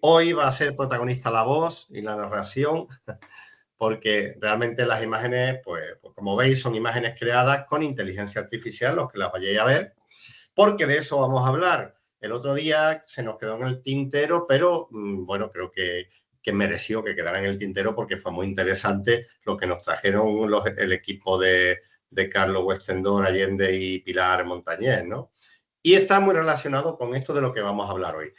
Hoy va a ser protagonista la voz y la narración, porque realmente las imágenes, pues como veis, son imágenes creadas con inteligencia artificial, los que las vayáis a ver, porque de eso vamos a hablar. El otro día se nos quedó en el tintero, pero bueno, creo que mereció que quedara en el tintero porque fue muy interesante lo que nos trajeron el equipo de Carlos Westendor Allende y Pilar Montañés, ¿no? Y está muy relacionado con esto de lo que vamos a hablar hoy.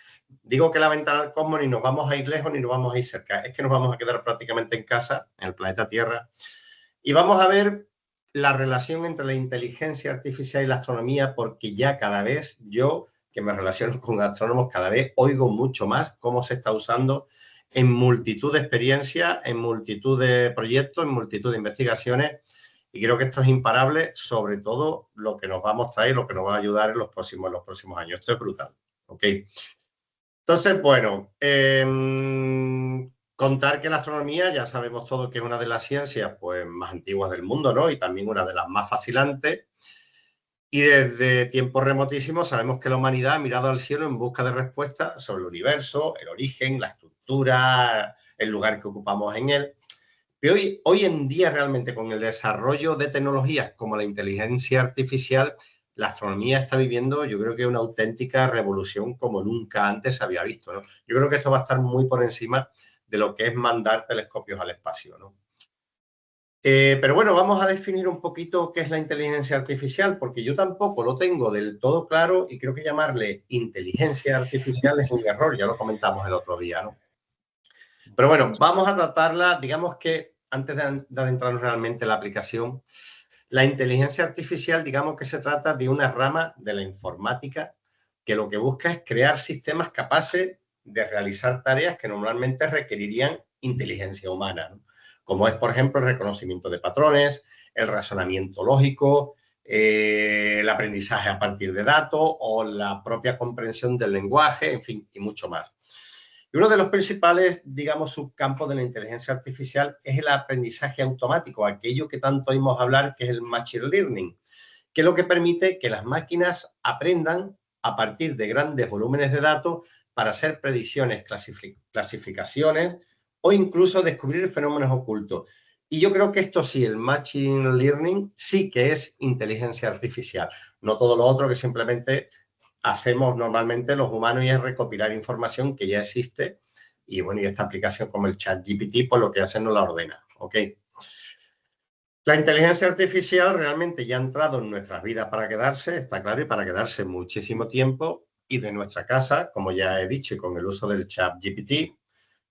Digo que la ventana al cosmos ni nos vamos a ir lejos ni nos vamos a ir cerca. Es que nos vamos a quedar prácticamente en casa, en el planeta Tierra, y vamos a ver la relación entre la inteligencia artificial y la astronomía, porque ya cada vez yo, que me relaciono con astrónomos, cada vez oigo mucho más cómo se está usando en multitud de experiencias, en multitud de proyectos, en multitud de investigaciones. Y creo que esto es imparable, sobre todo lo que nos va a mostrar y lo que nos va a ayudar en los próximos años. Esto es brutal. ¿Ok? Entonces, bueno, contar que la astronomía ya sabemos todos que es una de las ciencias pues, más antiguas del mundo, ¿no? Y también una de las más fascinantes. Y desde tiempos remotísimos sabemos que la humanidad ha mirado al cielo en busca de respuestas sobre el universo, el origen, la estructura, el lugar que ocupamos en él. Pero hoy en día realmente con el desarrollo de tecnologías como la inteligencia artificial, la astronomía está viviendo, yo creo que una auténtica revolución como nunca antes se había visto, ¿no? Yo creo que esto va a estar muy por encima de lo que es mandar telescopios al espacio, ¿no? Pero bueno, vamos a definir un poquito qué es la inteligencia artificial, porque yo tampoco lo tengo del todo claro y creo que llamarle inteligencia artificial es un error, ya lo comentamos el otro día, ¿no? Pero bueno, vamos a tratarla, digamos que antes de adentrarnos realmente en la aplicación, la inteligencia artificial, digamos que se trata de una rama de la informática que lo que busca es crear sistemas capaces de realizar tareas que normalmente requerirían inteligencia humana, ¿no? Como es, por ejemplo, el reconocimiento de patrones, el razonamiento lógico, el aprendizaje a partir de datos o la propia comprensión del lenguaje, en fin, y mucho más. Y uno de los principales, digamos, subcampos de la inteligencia artificial es el aprendizaje automático, aquello que tanto oímos hablar, que es el machine learning, que es lo que permite que las máquinas aprendan a partir de grandes volúmenes de datos para hacer predicciones, clasificaciones o incluso descubrir fenómenos ocultos. Y yo creo que esto sí, el machine learning, sí que es inteligencia artificial, no todo lo otro que simplemente hacemos normalmente los humanos y es recopilar información que ya existe y bueno, y esta aplicación como el ChatGPT, pues lo que hace no la ordena, ¿ok? La inteligencia artificial realmente ya ha entrado en nuestras vidas para quedarse, está claro, y para quedarse muchísimo tiempo y de nuestra casa, como ya he dicho, y con el uso del ChatGPT,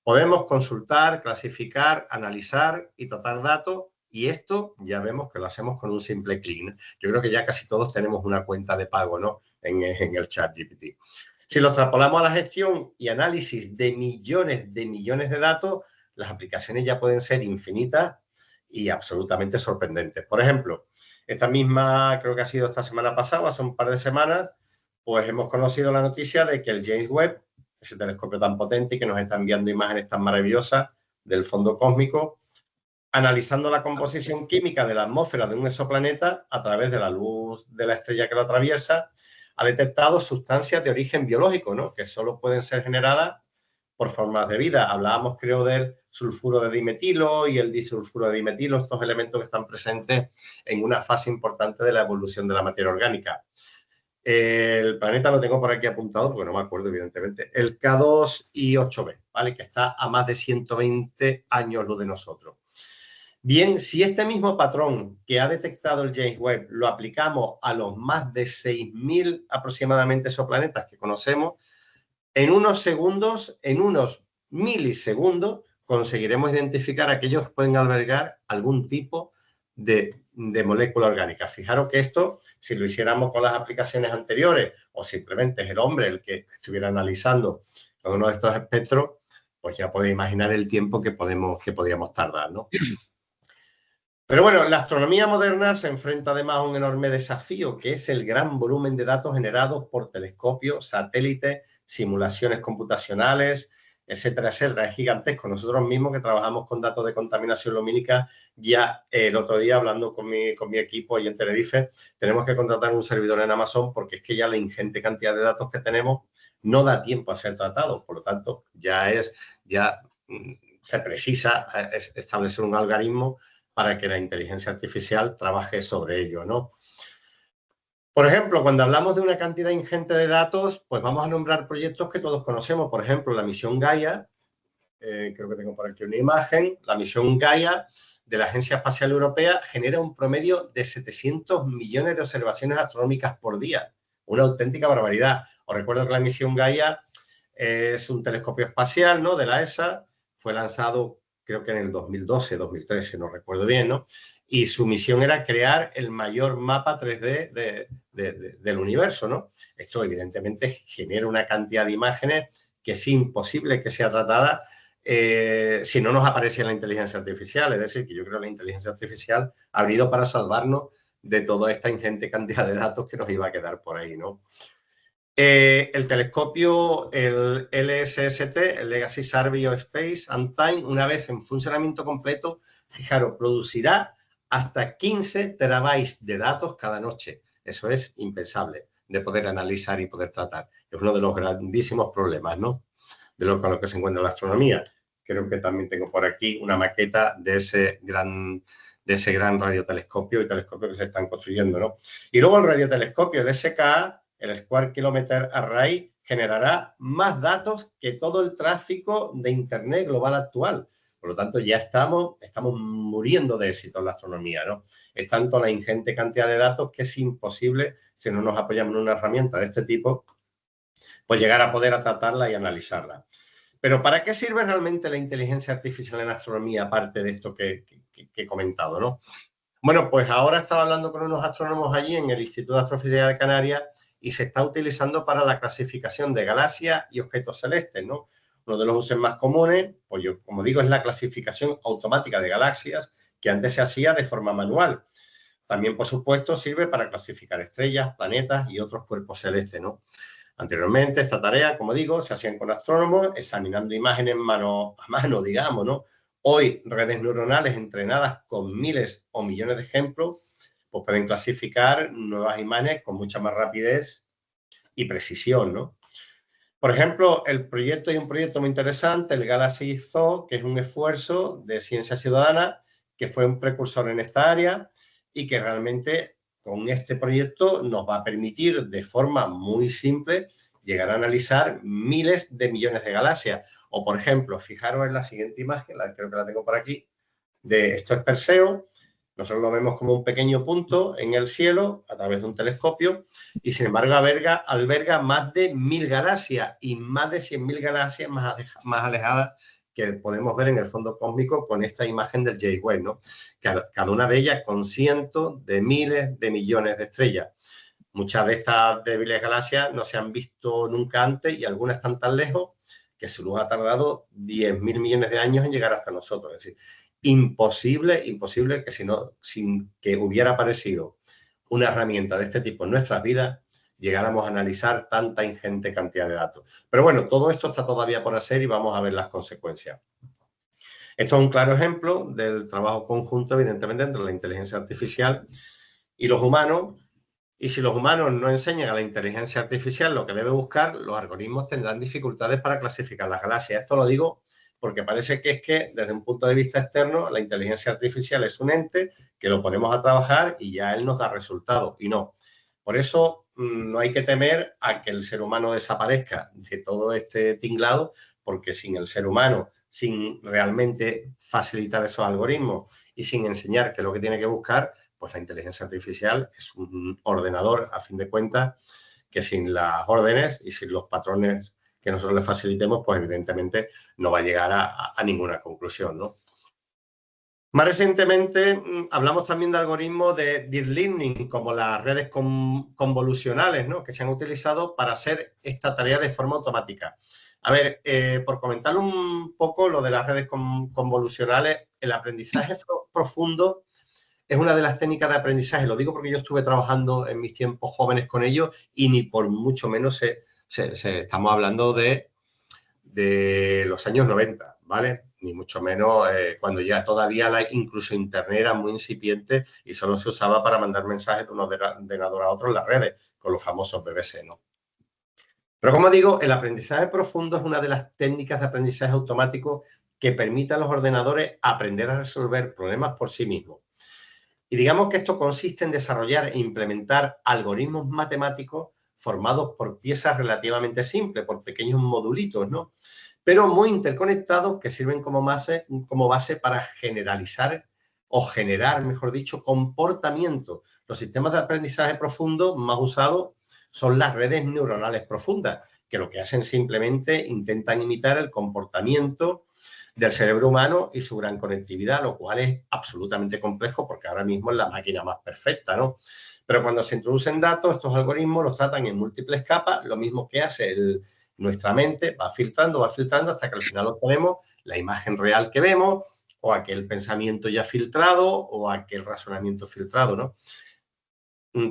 podemos consultar, clasificar, analizar y tratar datos y esto ya vemos que lo hacemos con un simple clic, ¿no? Yo creo que ya casi todos tenemos una cuenta de pago, ¿no? En el ChatGPT. Si lo extrapolamos a la gestión y análisis de millones de datos, las aplicaciones ya pueden ser infinitas y absolutamente sorprendentes. Por ejemplo, esta misma, creo que ha sido esta semana pasada, hace un par de semanas, pues hemos conocido la noticia de que el James Webb, ese telescopio tan potente y que nos está enviando imágenes tan maravillosas del fondo cósmico, analizando la composición química de la atmósfera de un exoplaneta a través de la luz de la estrella que lo atraviesa, ha detectado sustancias de origen biológico, ¿no? Que solo pueden ser generadas por formas de vida. Hablábamos, creo, del sulfuro de dimetilo y el disulfuro de dimetilo, estos elementos que están presentes en una fase importante de la evolución de la materia orgánica. El planeta lo tengo por aquí apuntado, porque no me acuerdo, evidentemente. El K2 y 8b, ¿vale? Que está a más de 120 años luz de nosotros. Bien, si este mismo patrón que ha detectado el James Webb lo aplicamos a los más de 6.000 aproximadamente exoplanetas que conocemos, en unos segundos, en unos milisegundos, conseguiremos identificar aquellos que pueden albergar algún tipo de molécula orgánica. Fijaros que esto, si lo hiciéramos con las aplicaciones anteriores o simplemente es el hombre el que estuviera analizando cada uno de estos espectros, pues ya podéis imaginar el tiempo que podríamos tardar, ¿no? Pero bueno, la astronomía moderna se enfrenta además a un enorme desafío, que es el gran volumen de datos generados por telescopios, satélites, simulaciones computacionales, etcétera, etcétera. Es gigantesco. Nosotros mismos que trabajamos con datos de contaminación lumínica, ya el otro día hablando con mi equipo y en Tenerife, tenemos que contratar un servidor en Amazon porque es que ya la ingente cantidad de datos que tenemos no da tiempo a ser tratados. Por lo tanto, ya se precisa establecer un algoritmo para que la inteligencia artificial trabaje sobre ello, ¿no? Por ejemplo, cuando hablamos de una cantidad ingente de datos, pues vamos a nombrar proyectos que todos conocemos. Por ejemplo, la misión Gaia, creo que tengo por aquí una imagen, la misión Gaia de la Agencia Espacial Europea genera un promedio de 700 millones de observaciones astronómicas por día. Una auténtica barbaridad. Os recuerdo que la misión Gaia es un telescopio espacial, ¿no?, de la ESA, fue lanzado creo que en el 2012, 2013, no recuerdo bien, ¿no? Y su misión era crear el mayor mapa 3D del universo, ¿no? Esto evidentemente genera una cantidad de imágenes que es imposible que sea tratada si no nos aparece la inteligencia artificial. Es decir, que yo creo que la inteligencia artificial ha venido para salvarnos de toda esta ingente cantidad de datos que nos iba a quedar por ahí, ¿no? El telescopio, el LSST, el Legacy Survey of Space and Time, una vez en funcionamiento completo, fijaros, producirá hasta 15 terabytes de datos cada noche. Eso es impensable de poder analizar y poder tratar. Es uno de los grandísimos problemas, ¿no?, con lo que se encuentra la astronomía. Creo que también tengo por aquí una maqueta de ese gran radiotelescopio y telescopio que se están construyendo, ¿no? Y luego el radiotelescopio, el SKA, el Square Kilometer Array, generará más datos que todo el tráfico de Internet global actual. Por lo tanto, ya estamos muriendo de éxito en la astronomía, ¿no? Es tanto la ingente cantidad de datos que es imposible, si no nos apoyamos en una herramienta de este tipo, pues llegar a poder tratarla y analizarla. Pero ¿para qué sirve realmente la inteligencia artificial en la astronomía, aparte de esto que he comentado, ¿no? Bueno, pues ahora estaba hablando con unos astrónomos allí en el Instituto de Astrofísica de Canarias y se está utilizando para la clasificación de galaxias y objetos celestes, ¿no? Uno de los usos más comunes, pues yo, como digo, es la clasificación automática de galaxias, que antes se hacía de forma manual. También, por supuesto, sirve para clasificar estrellas, planetas y otros cuerpos celestes, ¿no? Anteriormente, esta tarea, como digo, se hacían con astrónomos, examinando imágenes mano a mano, digamos, ¿no? Hoy, redes neuronales entrenadas con miles o millones de ejemplos, pues pueden clasificar nuevas imágenes con mucha más rapidez y precisión, ¿no? Por ejemplo, hay un proyecto muy interesante, el Galaxy Zoo, que es un esfuerzo de ciencia ciudadana, que fue un precursor en esta área y que realmente con este proyecto nos va a permitir de forma muy simple llegar a analizar miles de millones de galaxias. O, por ejemplo, fijaros en la siguiente imagen, creo que la tengo por aquí, esto es Perseo. Nosotros lo vemos como un pequeño punto en el cielo a través de un telescopio y, sin embargo, alberga más de 1000 galaxias y más de 100.000 galaxias más alejadas que podemos ver en el fondo cósmico con esta imagen del James Webb, ¿no? Cada una de ellas con cientos de miles de millones de estrellas. Muchas de estas débiles galaxias no se han visto nunca antes y algunas están tan lejos que su luz ha tardado 10.000 millones de años en llegar hasta nosotros. Es decir, imposible que sin que hubiera aparecido una herramienta de este tipo en nuestras vidas, llegáramos a analizar tanta ingente cantidad de datos. Pero bueno, todo esto está todavía por hacer y vamos a ver las consecuencias. Esto es un claro ejemplo del trabajo conjunto, evidentemente, entre la inteligencia artificial y los humanos. Y si los humanos no enseñan a la inteligencia artificial lo que debe buscar, los algoritmos tendrán dificultades para clasificar las galaxias. Esto lo digo porque parece que desde un punto de vista externo, la inteligencia artificial es un ente que lo ponemos a trabajar y ya él nos da resultados. Y no. Por eso no hay que temer a que el ser humano desaparezca de todo este tinglado, porque sin el ser humano, sin realmente facilitar esos algoritmos y sin enseñar qué es lo que tiene que buscar, pues la inteligencia artificial es un ordenador, a fin de cuentas, que sin las órdenes y sin los patrones que nosotros le facilitemos, pues evidentemente no va a llegar a ninguna conclusión, ¿no? Más recientemente hablamos también de algoritmos de deep learning, como las redes convolucionales, ¿no?, que se han utilizado para hacer esta tarea de forma automática. A ver, por comentar un poco lo de las redes convolucionales, el aprendizaje profundo es una de las técnicas de aprendizaje. Lo digo porque yo estuve trabajando en mis tiempos jóvenes con ellos y ni por mucho menos estamos hablando de de los años 90, ¿vale? Ni mucho menos cuando ya todavía incluso Internet era muy incipiente y solo se usaba para mandar mensajes de un ordenador a otro en las redes, con los famosos BBC, ¿no? Pero como digo, el aprendizaje profundo es una de las técnicas de aprendizaje automático que permite a los ordenadores aprender a resolver problemas por sí mismos. Y digamos que esto consiste en desarrollar e implementar algoritmos matemáticos formados por piezas relativamente simples, por pequeños modulitos, ¿no? Pero muy interconectados que sirven como base para generalizar o generar, mejor dicho, comportamiento. Los sistemas de aprendizaje profundo más usados son las redes neuronales profundas, que lo que hacen simplemente intentan imitar el comportamiento del cerebro humano y su gran conectividad, lo cual es absolutamente complejo porque ahora mismo es la máquina más perfecta, ¿no? Pero cuando se introducen datos, estos algoritmos los tratan en múltiples capas, lo mismo que hace nuestra mente, va filtrando hasta que al final obtenemos la imagen real que vemos o aquel pensamiento ya filtrado o aquel razonamiento filtrado, ¿no?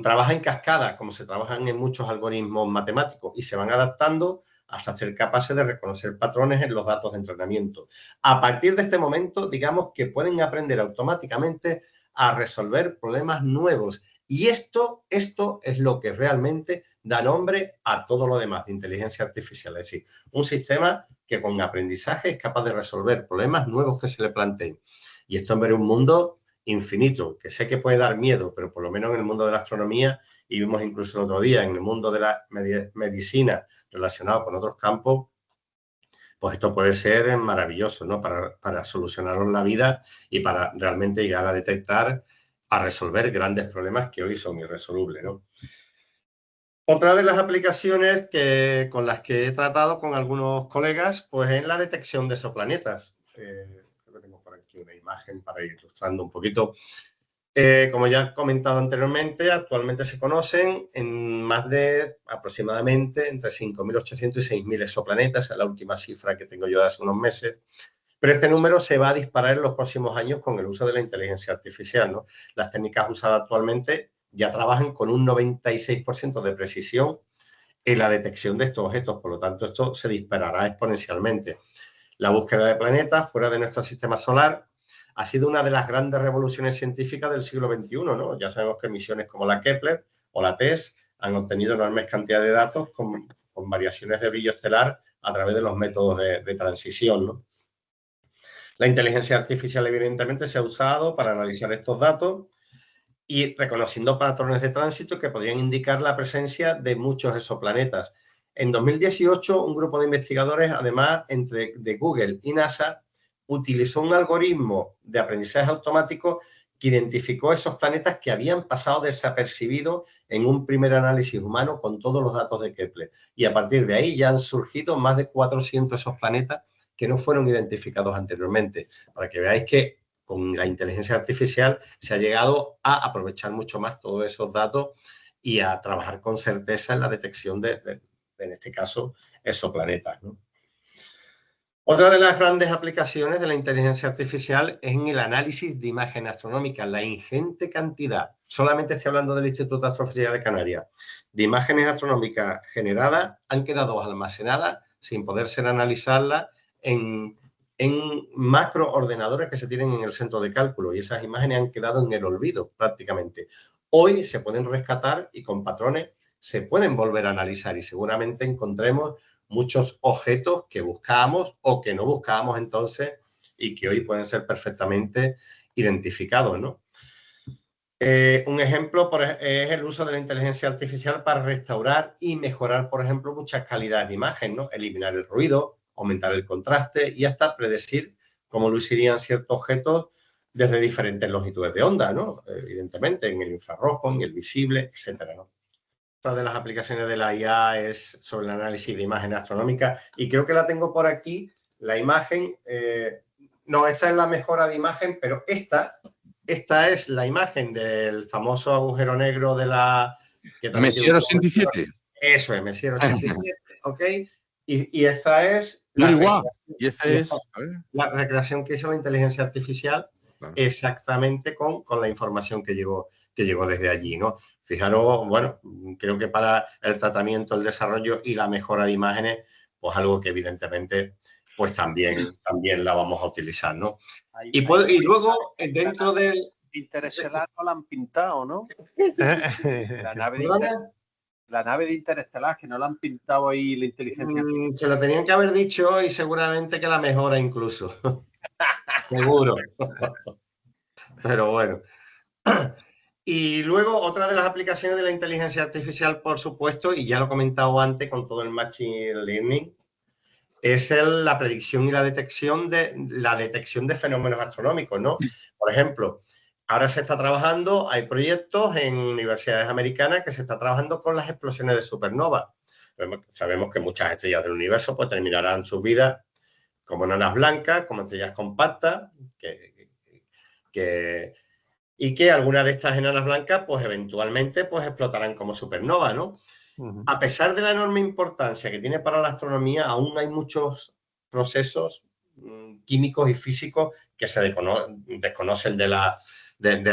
Trabaja en cascada, como se trabajan en muchos algoritmos matemáticos, y se van adaptando hasta ser capaces de reconocer patrones en los datos de entrenamiento. A partir de este momento, digamos que pueden aprender automáticamente a resolver problemas nuevos. Y esto es lo que realmente da nombre a todo lo demás de inteligencia artificial. Es decir, un sistema que con aprendizaje es capaz de resolver problemas nuevos que se le planteen. Y esto en ver un mundo infinito, que sé que puede dar miedo, pero por lo menos en el mundo de la astronomía, y vimos incluso el otro día en el mundo de la medicina relacionado con otros campos, pues esto puede ser maravilloso, ¿no? Para solucionarnos la vida y para realmente llegar a detectar, a resolver grandes problemas que hoy son irresolubles, ¿no? Otra de las aplicaciones con las que he tratado con algunos colegas, pues es la detección de exoplanetas. Creo que tengo por aquí una imagen para ir ilustrando un poquito. Como ya he comentado anteriormente, actualmente se conocen en más de aproximadamente entre 5.800 y 6.000 exoplanetas, es la última cifra que tengo yo de hace unos meses. Pero este número se va a disparar en los próximos años con el uso de la inteligencia artificial, ¿no? Las técnicas usadas actualmente ya trabajan con un 96% de precisión en la detección de estos objetos, por lo tanto esto se disparará exponencialmente. La búsqueda de planetas fuera de nuestro sistema solar ha sido una de las grandes revoluciones científicas del siglo XXI, ¿no? Ya sabemos que misiones como la Kepler o la TESS han obtenido enormes cantidades de datos con variaciones de brillo estelar a través de los métodos de transición, ¿no? La inteligencia artificial, evidentemente, se ha usado para analizar estos datos y reconociendo patrones de tránsito que podrían indicar la presencia de muchos exoplanetas. En 2018, un grupo de investigadores, además, de Google y NASA, utilizó un algoritmo de aprendizaje automático que identificó esos planetas que habían pasado desapercibidos en un primer análisis humano con todos los datos de Kepler. Y a partir de ahí ya han surgido más de 400 esos planetas que no fueron identificados anteriormente. Para que veáis que con la inteligencia artificial se ha llegado a aprovechar mucho más todos esos datos y a trabajar con certeza en la detección en este caso, exoplanetas, ¿no? Otra de las grandes aplicaciones de la inteligencia artificial es en el análisis de imagen astronómica. La ingente cantidad, solamente estoy hablando del Instituto de Astrofísica de Canarias, de imágenes astronómicas generadas han quedado almacenadas sin poder ser analizadas en macroordenadores que se tienen en el centro de cálculo, y esas imágenes han quedado en el olvido prácticamente. Hoy se pueden rescatar y con patrones se pueden volver a analizar y seguramente encontremos muchos objetos que buscábamos o que no buscábamos entonces y que hoy pueden ser perfectamente identificados, ¿no? Un ejemplo es el uso de la inteligencia artificial para restaurar y mejorar, por ejemplo, muchas calidades de imagen, ¿no? Eliminar el ruido, aumentar el contraste y hasta predecir cómo lucirían ciertos objetos desde diferentes longitudes de onda, ¿no? Evidentemente, en el infrarrojo, en el visible, etcétera, ¿no? Otra de las aplicaciones de la IA es sobre el análisis de imagen astronómica y creo que la tengo por aquí, la imagen, no, esta es la mejora de imagen, pero esta es la imagen del famoso agujero negro de la... que también tiene Messier 87. Eso es, Messier 87, ¿ok? Y esta es Muy igual. Y ese es... la recreación que hizo la inteligencia artificial exactamente con la información que llegó desde allí, ¿no? Fijaros, bueno, creo que para el tratamiento, el desarrollo y la mejora de imágenes, pues algo que evidentemente pues también la vamos a utilizar, ¿no? Y luego dentro del... Interestelar no la han pintado, ¿no? La nave de Interestelar, que no la han pintado ahí la inteligencia. Se lo tenían que haber dicho y seguramente que la mejora incluso. Seguro. Pero bueno. Y luego otra de las aplicaciones de la inteligencia artificial, por supuesto, y ya lo he comentado antes con todo el Machine Learning, es la predicción y la detección de fenómenos astronómicos, ¿no? Por ejemplo, ahora se está trabajando, hay proyectos en universidades americanas que se está trabajando con las explosiones de supernova. Sabemos que muchas estrellas del universo pues terminarán sus vidas como enanas blancas, como estrellas compactas, y que algunas de estas enanas blancas pues eventualmente pues explotarán como supernova, ¿no? A pesar de la enorme importancia que tiene para la astronomía, aún hay muchos procesos químicos y físicos que se desconocen de la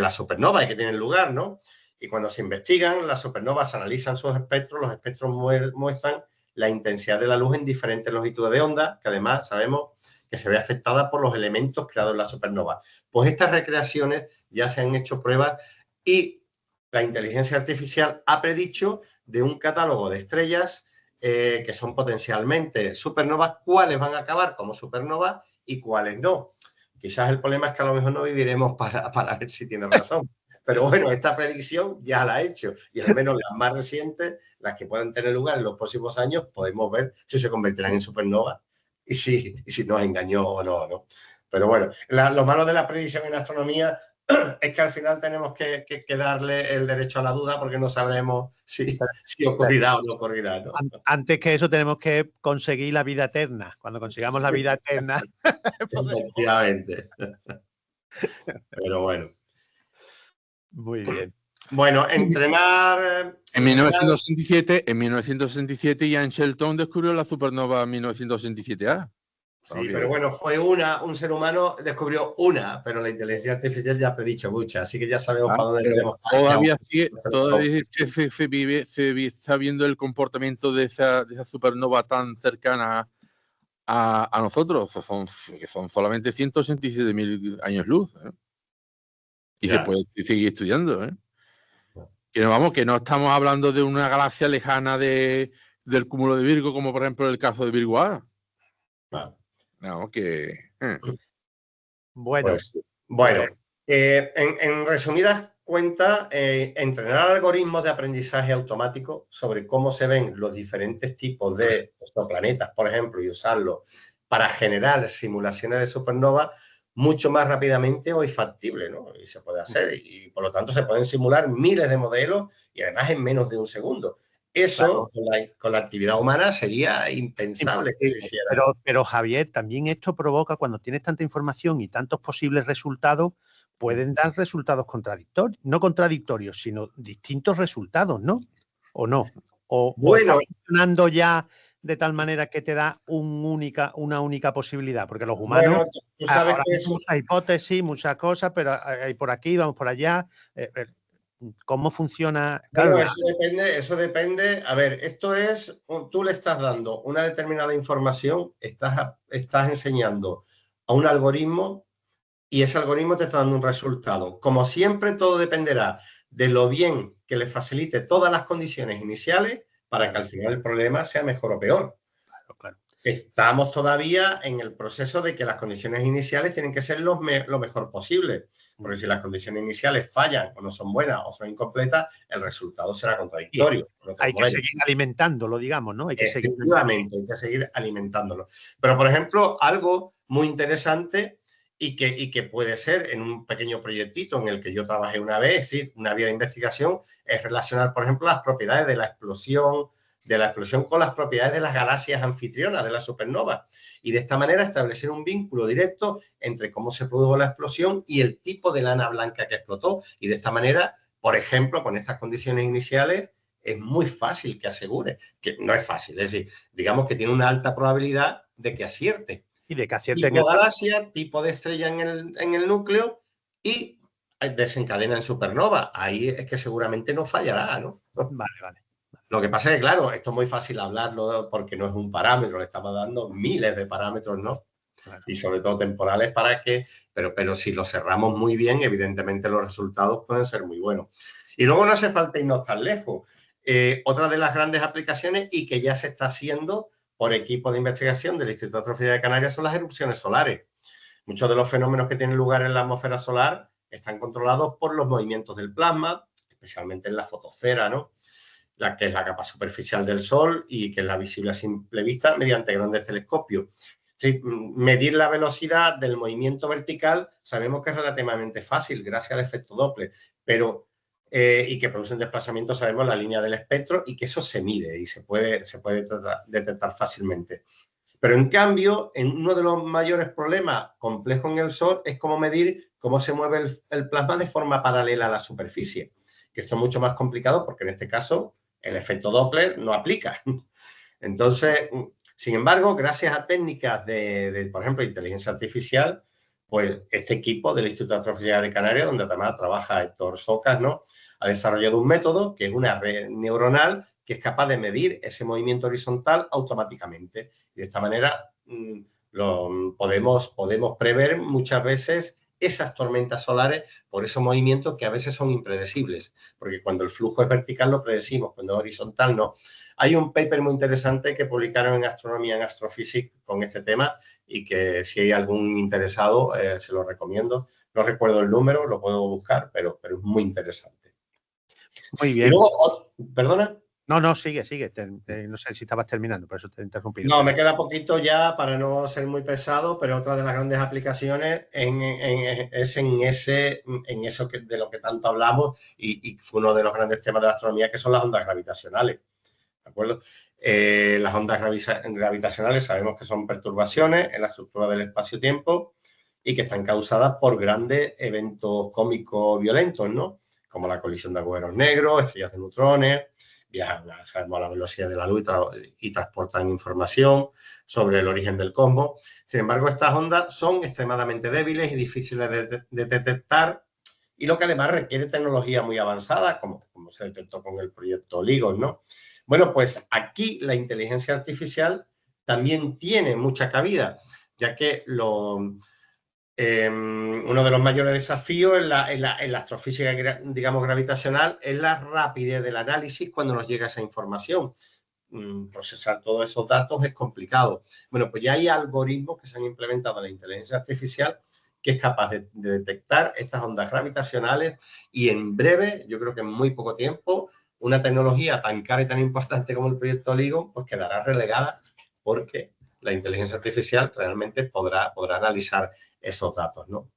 supernova y que tienen lugar, ¿no? Y cuando se investigan, las supernovas analizan sus espectros, los espectros muestran la intensidad de la luz en diferentes longitudes de onda, que además sabemos que se ve afectada por los elementos creados en la supernova. Pues estas recreaciones ya se han hecho pruebas y la inteligencia artificial ha predicho de un catálogo de estrellas que son potencialmente supernovas, cuáles van a acabar como supernovas y cuáles no. Quizás el problema es que a lo mejor no viviremos para ver si tiene razón. Pero bueno, esta predicción ya la ha hecho y al menos las más recientes, las que puedan tener lugar en los próximos años, podemos ver si se convertirán en supernovas y si nos engañó o no, ¿no? Pero bueno, lo malo de la predicción en astronomía es que al final tenemos que darle el derecho a la duda porque no sabremos si ocurrirá o no ocurrirá, ¿no? Antes que eso tenemos que conseguir la vida eterna. Cuando consigamos la vida eterna... Efectivamente. Pero bueno. Muy bien. Bueno, entrenar... En 1967 Ian Shelton descubrió la supernova 1967A. Sí, pero bueno, fue un ser humano descubrió una, pero la inteligencia artificial ya ha predicho muchas, así que ya sabemos para dónde tenemos que ir. Todavía se está viendo el comportamiento de esa supernova tan cercana a nosotros, que son solamente 167.000 años luz. Y se puede seguir estudiando. Que no estamos hablando de una galaxia lejana del cúmulo de Virgo, como por ejemplo el caso de Virgo A. No, que... Bueno. Pues, en resumidas cuentas, entrenar algoritmos de aprendizaje automático sobre cómo se ven los diferentes tipos de exoplanetas, por ejemplo, y usarlos para generar simulaciones de supernova mucho más rápidamente hoy factible, ¿no? Y se puede hacer y por lo tanto se pueden simular miles de modelos y además en menos de un segundo. Eso, claro, con la actividad humana sería impensable que se hiciera. Pero Javier, también esto provoca, cuando tienes tanta información y tantos posibles resultados, pueden dar resultados contradictorios. No contradictorios, sino distintos resultados, ¿no? ¿O no? O está funcionando ya de tal manera que te da una única posibilidad. Porque los humanos, tú sabes que muchas hipótesis, muchas cosas, pero hay por aquí, vamos por allá. ¿Cómo funciona? Claro, eso depende. A ver, esto es, tú le estás dando una determinada información, estás enseñando a un algoritmo y ese algoritmo te está dando un resultado. Como siempre, todo dependerá de lo bien que le facilite todas las condiciones iniciales para que al final el problema sea mejor o peor. Claro. Estamos todavía en el proceso de que las condiciones iniciales tienen que ser lo mejor posible. Porque si las condiciones iniciales fallan o no son buenas o son incompletas, el resultado será contradictorio. Hay que seguir alimentándolo, digamos, ¿no? Efectivamente, hay que seguir alimentándolo. Pero, por ejemplo, algo muy interesante y que puede ser en un pequeño proyectito en el que yo trabajé una vez, es decir, una vía de investigación, es relacionar, por ejemplo, las propiedades de la explosión con las propiedades de las galaxias anfitrionas de la supernova y de esta manera establecer un vínculo directo entre cómo se produjo la explosión y el tipo de lana blanca que explotó. Y de esta manera, por ejemplo, con estas condiciones iniciales, es muy fácil que asegure, que no es fácil, es decir, digamos que tiene una alta probabilidad de que acierte. Y de que acierte tipo galaxia, tipo de estrella en el núcleo y desencadena en supernova. Ahí es que seguramente no fallará, ¿no? Vale. Lo que pasa es que, claro, esto es muy fácil hablarlo porque no es un parámetro, le estamos dando miles de parámetros, ¿no? Claro. Y sobre todo temporales para que, pero si lo cerramos muy bien, evidentemente los resultados pueden ser muy buenos. Y luego no hace falta irnos tan lejos. Otra de las grandes aplicaciones y que ya se está haciendo por equipo de investigación del Instituto de Astrofísica de Canarias son las erupciones solares. Muchos de los fenómenos que tienen lugar en la atmósfera solar están controlados por los movimientos del plasma, especialmente en la fotosfera, ¿no? La que es la capa superficial del Sol y que es la visible a simple vista mediante grandes telescopios. Sí, medir la velocidad del movimiento vertical sabemos que es relativamente fácil gracias al efecto Doppler, pero y que produce un desplazamiento, sabemos la línea del espectro y que eso se mide y se puede detectar fácilmente. Pero en cambio, uno de los mayores problemas complejos en el Sol es cómo medir cómo se mueve el plasma de forma paralela a la superficie, que esto es mucho más complicado porque en este caso el efecto Doppler no aplica. Entonces, sin embargo, gracias a técnicas por ejemplo, inteligencia artificial, pues este equipo del Instituto de Astrofísica de Canarias, donde además trabaja Héctor Socas, ¿no?, ha desarrollado un método que es una red neuronal que es capaz de medir ese movimiento horizontal automáticamente. Y de esta manera podemos prever muchas veces esas tormentas solares por esos movimientos que a veces son impredecibles, porque cuando el flujo es vertical lo predecimos, cuando es horizontal no. Hay un paper muy interesante que publicaron en Astronomía, en Astrophysics, con este tema y que si hay algún interesado se lo recomiendo. No recuerdo el número, lo puedo buscar, pero es muy interesante. Muy bien. Y luego, ¿perdona? No, sigue. No sé si estabas terminando, por eso te he interrumpido. No, me queda poquito ya para no ser muy pesado, pero otra de las grandes aplicaciones es en eso de lo que tanto hablamos y fue uno de los grandes temas de la astronomía, que son las ondas gravitacionales. ¿De acuerdo? Las ondas gravitacionales sabemos que son perturbaciones en la estructura del espacio-tiempo y que están causadas por grandes eventos cósmicos violentos, ¿no? Como la colisión de agujeros negros, estrellas de neutrones, viajan sabemos, a la velocidad de la luz y transportan información sobre el origen del cosmos. Sin embargo, estas ondas son extremadamente débiles y difíciles de detectar y lo que además requiere tecnología muy avanzada, como se detectó con el proyecto LIGO, ¿no? Bueno, pues aquí la inteligencia artificial también tiene mucha cabida, ya que uno de los mayores desafíos en la astrofísica, digamos, gravitacional es la rapidez del análisis cuando nos llega esa información. Procesar todos esos datos es complicado. Bueno, pues ya hay algoritmos que se han implementado en la inteligencia artificial que es capaz de detectar estas ondas gravitacionales y en breve, yo creo que en muy poco tiempo, una tecnología tan cara y tan importante como el proyecto LIGO, pues quedará relegada porque la inteligencia artificial realmente podrá analizar esos datos, ¿no?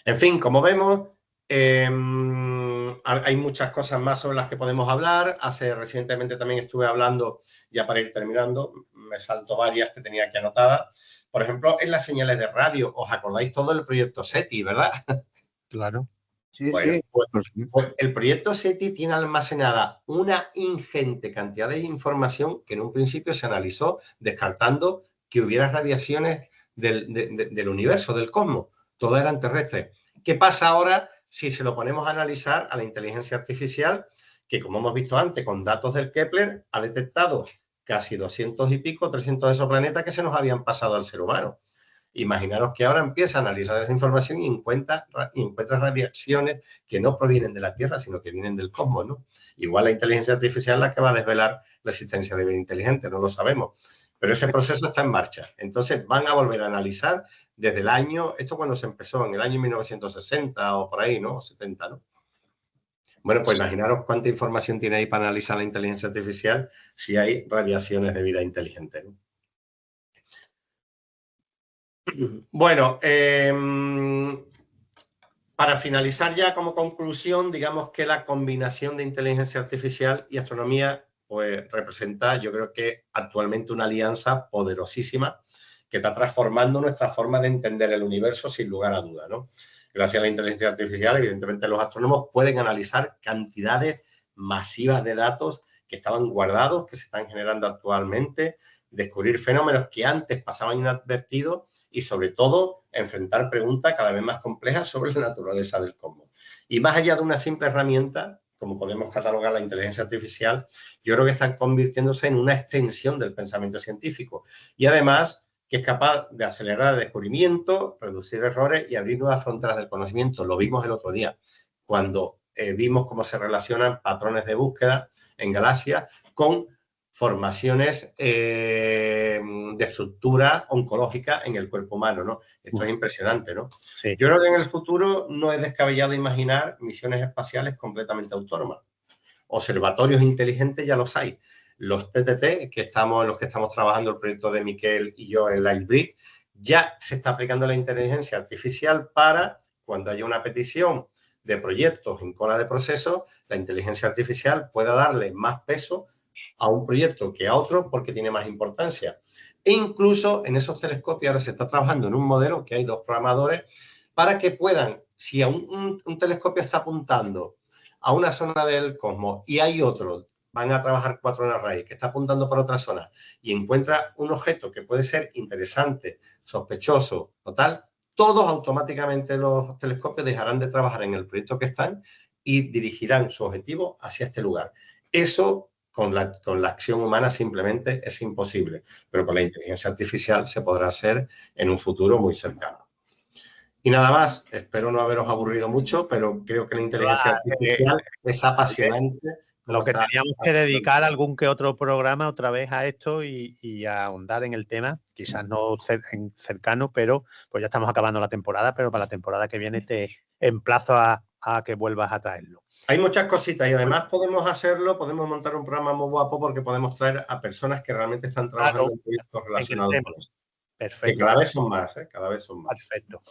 En fin, como vemos, hay muchas cosas más sobre las que podemos hablar. Recientemente también estuve hablando, ya para ir terminando, me salto varias que tenía aquí anotadas. Por ejemplo, en las señales de radio, ¿os acordáis todo del proyecto SETI, verdad? Claro. Sí, Bueno, sí. pues el proyecto SETI tiene almacenada una ingente cantidad de información que en un principio se analizó descartando que hubiera radiaciones del universo, del cosmos. Todas eran terrestres. ¿Qué pasa ahora si se lo ponemos a analizar a la inteligencia artificial que, como hemos visto antes, con datos del Kepler, ha detectado casi 200 y pico, 300 exoplanetas que se nos habían pasado al ser humano? Imaginaros que ahora empieza a analizar esa información y encuentra radiaciones que no provienen de la Tierra, sino que vienen del cosmos, ¿no? Igual la inteligencia artificial es la que va a desvelar la existencia de vida inteligente, no lo sabemos. Pero ese proceso está en marcha. Entonces van a volver a analizar desde el año, esto cuando se empezó, en el año 1960 o por ahí, ¿no? 70, ¿no? Bueno, pues imaginaros cuánta información tiene ahí para analizar la inteligencia artificial si hay radiaciones de vida inteligente, ¿no? Bueno, para finalizar ya como conclusión, digamos que la combinación de inteligencia artificial y astronomía pues representa, yo creo que actualmente una alianza poderosísima que está transformando nuestra forma de entender el universo sin lugar a duda, ¿no? Gracias a la inteligencia artificial, evidentemente los astrónomos pueden analizar cantidades masivas de datos que estaban guardados, que se están generando actualmente, descubrir fenómenos que antes pasaban inadvertidos y, sobre todo, enfrentar preguntas cada vez más complejas sobre la naturaleza del cosmos. Y más allá de una simple herramienta, como podemos catalogar la inteligencia artificial, yo creo que están convirtiéndose en una extensión del pensamiento científico. Y además, que es capaz de acelerar el descubrimiento, reducir errores y abrir nuevas fronteras del conocimiento. Lo vimos el otro día, cuando vimos cómo se relacionan patrones de búsqueda en galaxias con formaciones de estructura oncológica en el cuerpo humano, ¿no? Esto es impresionante, ¿no? Sí. Yo creo que en el futuro no es descabellado imaginar misiones espaciales completamente autónomas. Observatorios inteligentes ya los hay. Los TTT, en los que estamos trabajando el proyecto de Miquel y yo en Lightbridge, ya se está aplicando la inteligencia artificial para, cuando haya una petición de proyectos en cola de procesos, la inteligencia artificial pueda darle más peso a un proyecto que a otro porque tiene más importancia. E incluso en esos telescopios ahora se está trabajando en un modelo que hay 2 programadores para que puedan, si a un telescopio está apuntando a una zona del cosmos y hay otro, van a trabajar 4 en array, que está apuntando para otra zona y encuentra un objeto que puede ser interesante, sospechoso o tal, todos automáticamente los telescopios dejarán de trabajar en el proyecto que están y dirigirán su objetivo hacia este lugar. Eso con la acción humana simplemente es imposible, pero con la inteligencia artificial se podrá hacer en un futuro muy cercano. Y nada más, espero no haberos aburrido mucho, pero creo que la inteligencia artificial es apasionante. Lo que teníamos que dedicar algún que otro programa otra vez a esto y a ahondar en el tema, quizás no cercano, pero pues ya estamos acabando la temporada, pero para la temporada que viene te emplazo a que vuelvas a traerlo. Hay muchas cositas y además podemos montar un programa muy guapo porque podemos traer a personas que realmente están trabajando en proyectos relacionados con eso. Perfecto. Que cada vez son más, cada vez son más. Perfecto.